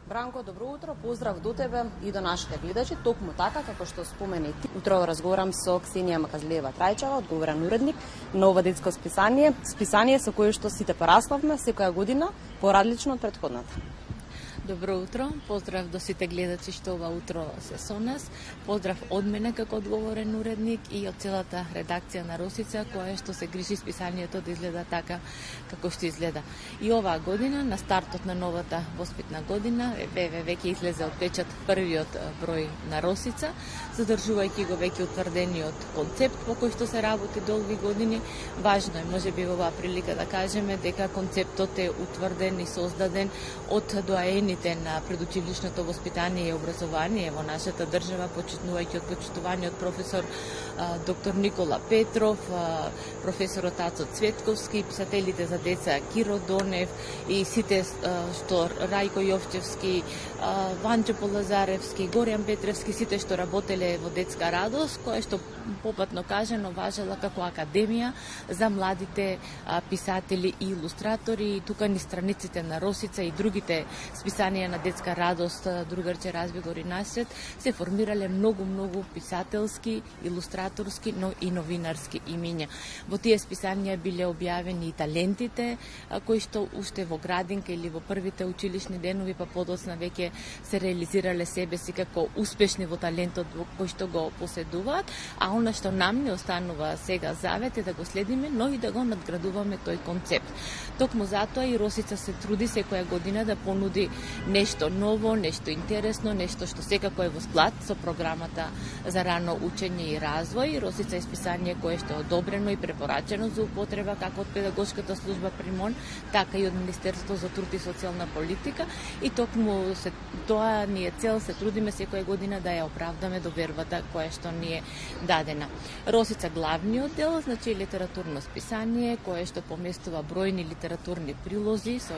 Бранко, добро утро, поздрав до тебе и до нашите гледачи. Токму така, како што спомени ти, утрово разговарам со Ксенија Маказлиева-Трајчева, одговорен уредник на ова детско списание со кое што сите пораславме секоја година, поразлично од претходната. Добро утро, поздрав до сите гледачи што ова утро се со нас. Поздрав од мене како одговорен уредник и од целата редакција на Росица, која што се грижи списанието да изгледа така како што изгледа. И оваа година, на стартот на новата воспитна година, веќе излезе од печат првиот број на Росица, задржувајќи го веќе утврдениот концепт по кој што се работи долги години. Важно е, можеби во оваа прилика да кажеме дека концептот е утврден и создаден од доаените на предучилишното воспитание и образование во нашата држава, почитнувајќи од почитуваниот професор доктор Никола Петров, професорот Ацо Цветковски, писателите за деца Киро Донев и сите што Рајко Јовчевски, Ванчо Полазаревски, Горјан Петревски, сите што работеле во Детска радост, која што попатно кажано важела како академија за младите писатели и илустратори. И тука ни страниците на Росица и другите списанија на Детска радост, другарче Разбегор и Насред, се формирале многу писателски, илустраторски, но и новинарски имиња. Во тие списанија биле објавени и талентите кои што уште во градинка или во првите училишни денови, па подоцна веќе се реализирале себе си како успешни во талентот кој што го поседуваат, а она што нам не останува сега завет е да го следиме, но и да го надградуваме тој концепт. Токму затоа и Росица се труди секоја година да понуди нешто ново, нешто интересно, нешто што секако е во склад со програмата за рано учење и развој. Росица е списание кое што е одобрено и препорачено за употреба како од педагошката служба при МОН, така и од Министерството за труд и социјална политика, и токму тоа ни е цел, се трудиме секоја година да ја оправдаме довербата која што ни е дадена. Росица главниот дел, значи литературно списание кое што поместува бројни литературни прилози со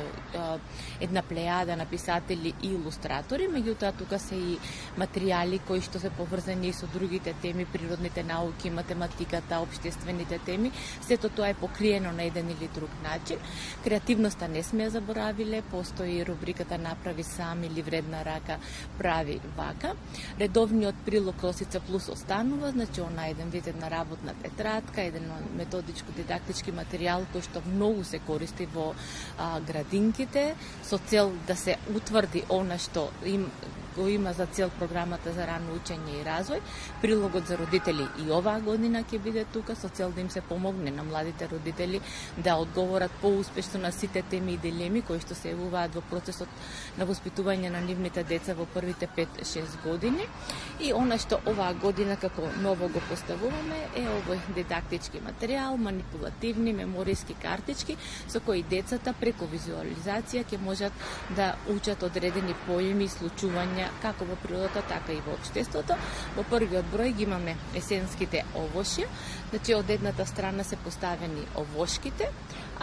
една плејада на писатели и илустратори, меѓутоа тука се и материјали кои што се поврзани со другите теми, природните науки, математиката, општествените теми. Сето тоа е покриено на еден или друг начин. Креативноста не сме ја заборавиле, постои рубриката Направи сам или Вредна рака прави вака. Редовниот прилог Росица плюс останува, значи она еден вид една работна тетрадка, еден методичко-дидактички материјал кој што многу се користи во градинките со цел да се утврди она што го има за цел програмата за рано учење и развој. Прилогот за родители и оваа година ќе биде тука со цел да им се помогне на младите родители да одговорат поуспешно на сите теми и дилеми кои што се јавуваат во процесот на воспитување на нивните деца во првите 5-6 години. И она што оваа година како ново го поставуваме е овој дидактички материјал, манипулативни мемориски картички со кои децата преку визуализација ќе можат да учат одредени поими и случувања како во природата, така и во општеството. Во првиот број ги имаме есенските овошја, значи од едната страна се поставени овошките,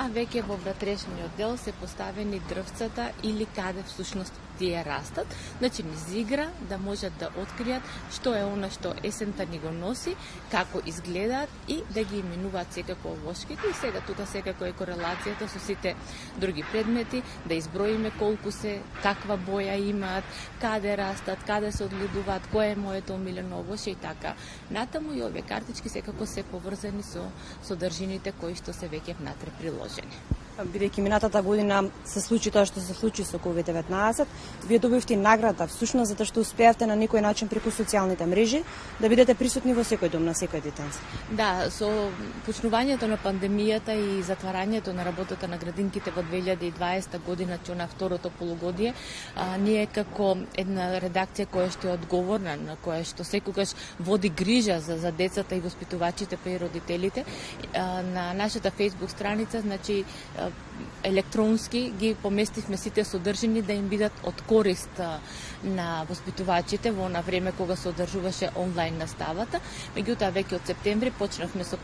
а веќе во внатрешниот дел се поставени дрвцата или каде всушност тие растат, значи низ игра да можат да откријат што е она што есента ни го носи, како изгледаат и да ги именуваат секако овошките. И сега тука секако е корелацијата со сите други предмети, да изброиме колку се, каква боја имаат, каде растат, каде се одгледуваат, кое е моето омилено овошје и така. Натаму и овие картички секако се поврзани со содржините кои што се веќе внатре приложени. Бидејќи минатата година се случи тоа што се случи со COVID-19, вие добивте награда всушност затоа што успеавте на некој начин преку социјалните мрежи да бидете присутни во секој дом на секој детенце. Да, со почнувањето на пандемијата и затварањето на работата на градинките во 2020 година, че на второто полугодие, ние како една редакција која што е одговорна, на која што секогаш води грижа за децата и воспитувачите па и родителите, на нашата Facebook страница, значи електронски ги поместивме сите содржини да им бидат од корист на воспитувачите во на време кога се одржуваше онлайн наставата. Меѓутоа веќе од септември почнавме со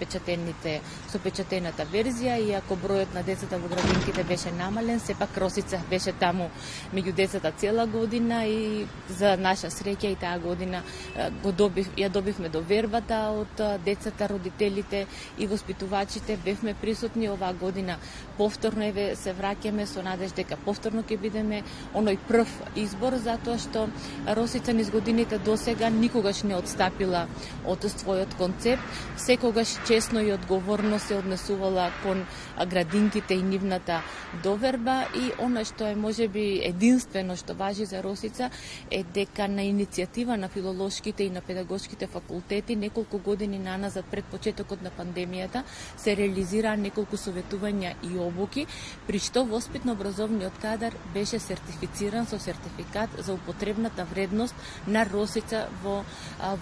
печатената верзија, и ако бројот на децата во градинките беше намален, сепак Росица беше таму меѓу децата цела година, и за наша среќа и таа година ја добивме довербата од децата, родителите и воспитувачите. Бевме присутни оваа година повторно еве се враќаме со надеж дека повторно ќе бидеме оној прв избор, затоа што Росица низ годините досега никогаш не отстапила од својот концепт, секогаш честно и одговорно се однесувала кон градинките и нивната доверба, и она што е можеби единствено што важи за Росица е дека на иницијатива на филолошките и на педагошките факултети неколку години наназад пред почетокот на пандемијата се реализираа неколку советувања и обуки, при што воспитно-образовниот кадар беше сертифициран со сертификат за употребната вредност на Росица во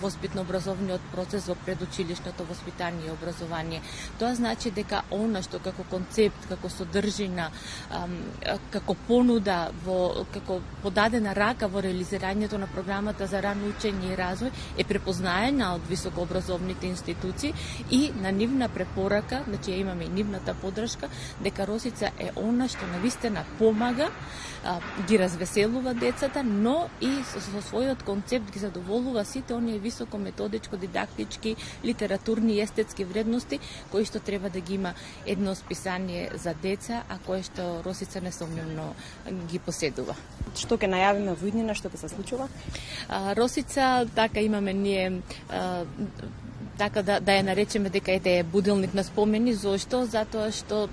воспитно-образовниот процес во предучилишното воспитание и образование. Тоа значи дека она што како концепт, како содржина, како понуда, како подадена рака во реализирањето на програмата за рано учење и развој е препознаена од високообразовните институции, и на нивна препорака, значи имаме и нивната поддршка, дека Росица е она што навистина помага, ги развеселува децата, но и со својот концепт ги задоволува сите оние високо методичко, дидактички, литературни и естетски вредности кои што треба да ги има едно списание за деца, а кое што Росица несомневно ги поседува. Што ќе најавиме во иднина, што ќе се случува? Росица, така имаме ние така да ја наречеме дека е будилник на спомени. Зошто? Затоа што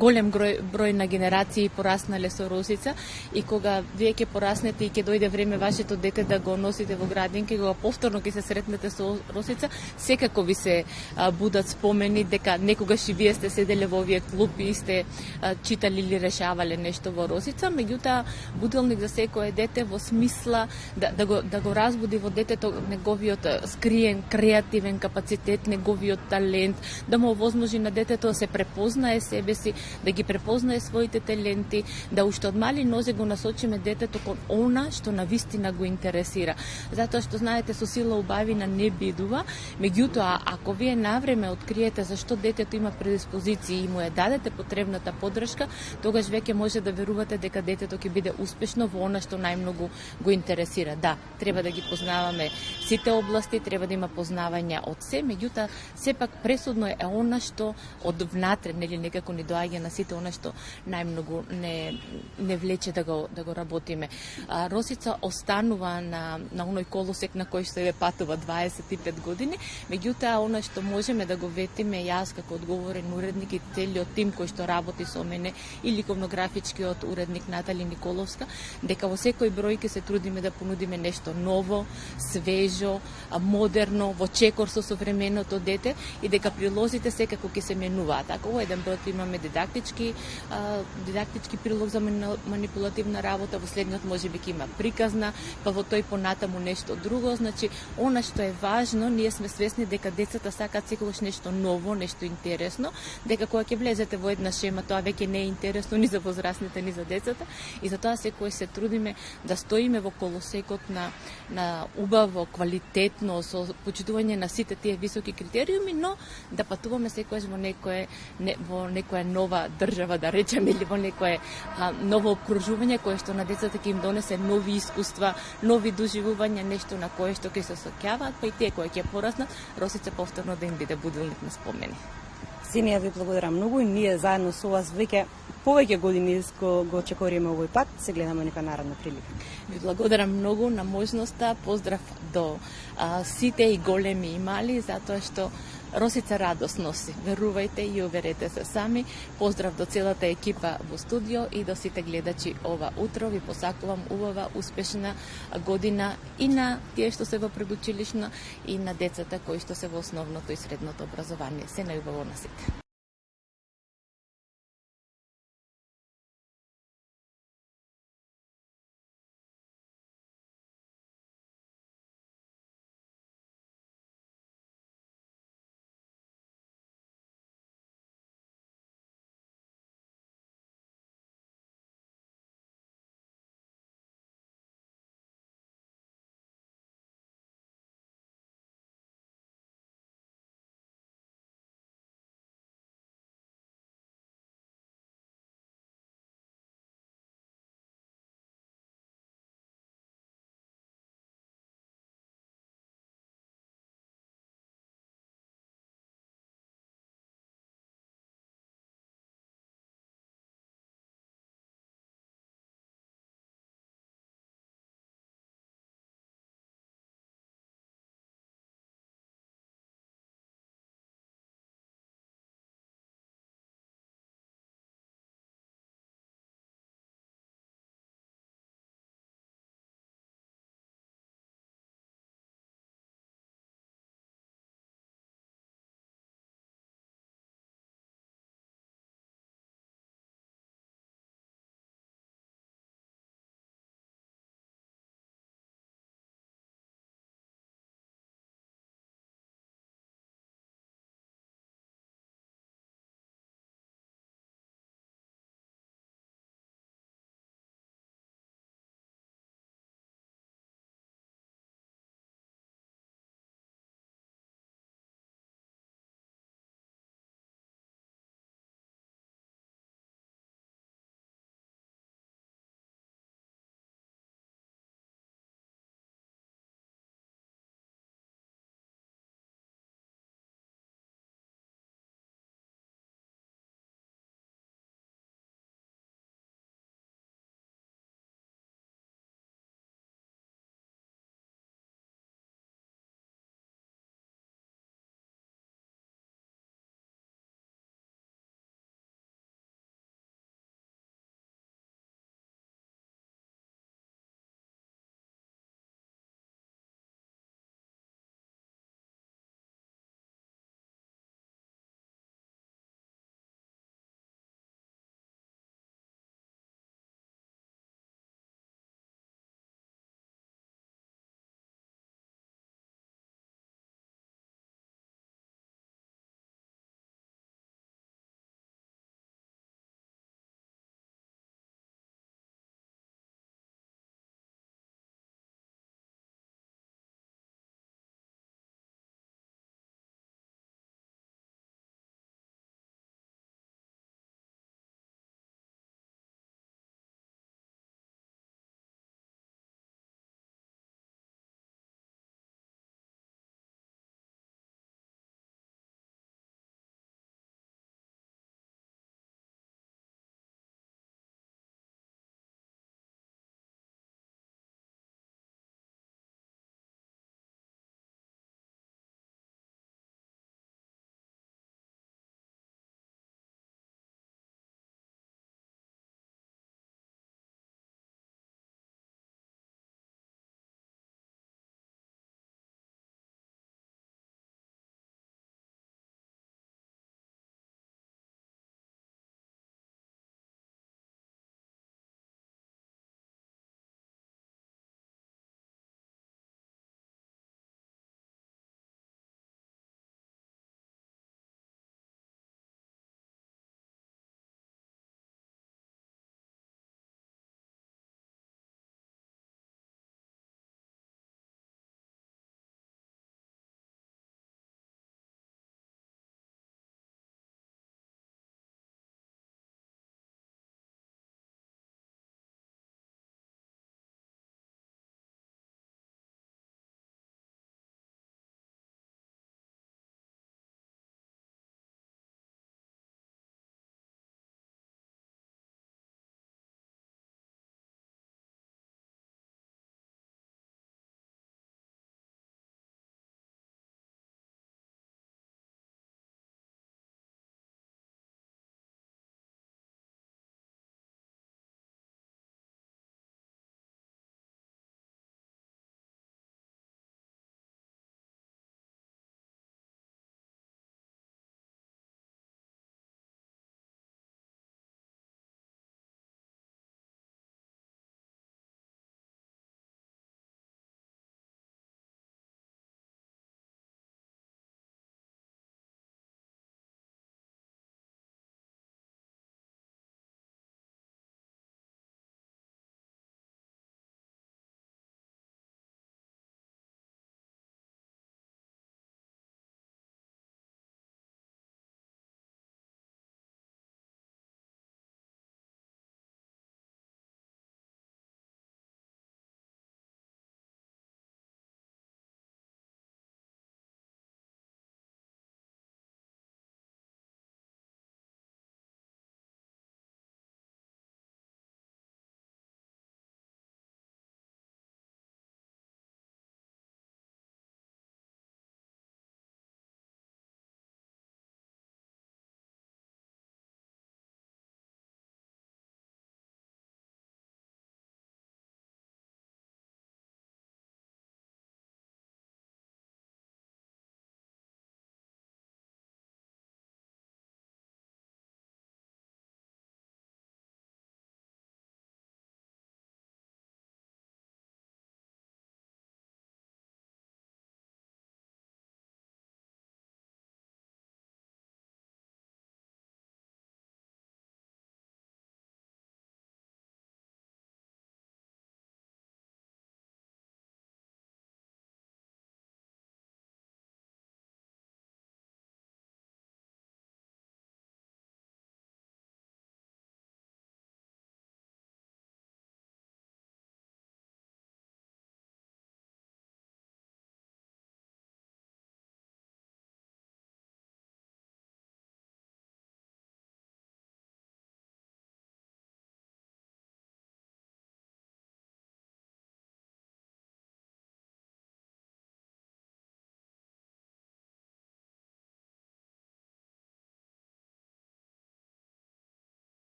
голем број на генерации пораснале со Росица, и кога вие ќе пораснете и ќе дојде време вашето дете да го носите во градинка и кога повторно ќе се сретнете со Росица, секако ви се будат спомени дека некогаш и вие сте седеле во овие клупи и сте читали или решавале нешто во Росица. Меѓутоа, будилник за секое дете во смисла да го разбуди во детето неговиот скриен креативен капацитет, неговиот талент, да му овозможи на детето да се препознае себе си, да ги препознае своите таленти, да уште од мали нозе го насочиме детето кон она што навистина го интересира. Затоа што знаете, со сила убавина не бидува, меѓутоа ако вие навреме откриете зашто детето има предиспозиции и му ја дадете потребната поддршка, тогаш веќе може да верувате дека детето ќе биде успешно во она што најмногу го интересира. Да, треба да ги познаваме сите области, треба да има познавања од се, меѓутоа сепак пресудно е она што од внатре, нели, некако ни доаѓа на сите, она што најмногу не влече да го работиме. Росица останува на оној колосек на кој што патува 25 години, меѓутоа она што можеме да го ветиме јас како одговорен уредник и целиот тим кој што работи со мене и ликовно-графичкиот уредник Натали Николовска, дека во секој број ќе се трудиме да понудиме нешто ново, свежо, модерно, во чекор со современото дете, и дека прилозите секако ќе се менуваат. Ако во еден брод имаме дидактички прилог за манипулативна работа, во следниот можеби ќе има приказна, па во тој понатаму нешто друго. Значи, она што е важно, ние сме свесни дека децата сакаат секогаш нешто ново, нешто интересно, дека кога ќе влезете во една шема, тоа веќе не е интересно ни за возрастните, ни за децата, и затоа секој се трудиме да стоиме во колосекот на убаво, квалитетно, со почитување на сите тие високи критериуми, но да патуваме секогаш во некоја нова држава, да речеме, или во некое ново обкружување кое што на децата ќе им донесе нови искуства, нови доживувања, нешто на кое што ќе се сеќаваат, па и тие кои ќе пораснат, Росица повторно да им биде будилник на спомени. Ксенија, ви благодарам многу, и ние заедно со вас веќе повеќе години го чекориме овој пат, се гледаме нека наредна прилика. Ви благодарам многу на можноста, поздрав до сите и големи и мали, затоа што Росица радост носи. Верувајте и уверете се сами. Поздрав до целата екипа во студио и до сите гледачи ова утро. Ви посакувам убава, успешна година и на тие што се во предучилишно и на децата кои што се во основното и средното образование. Се најубаво на сите.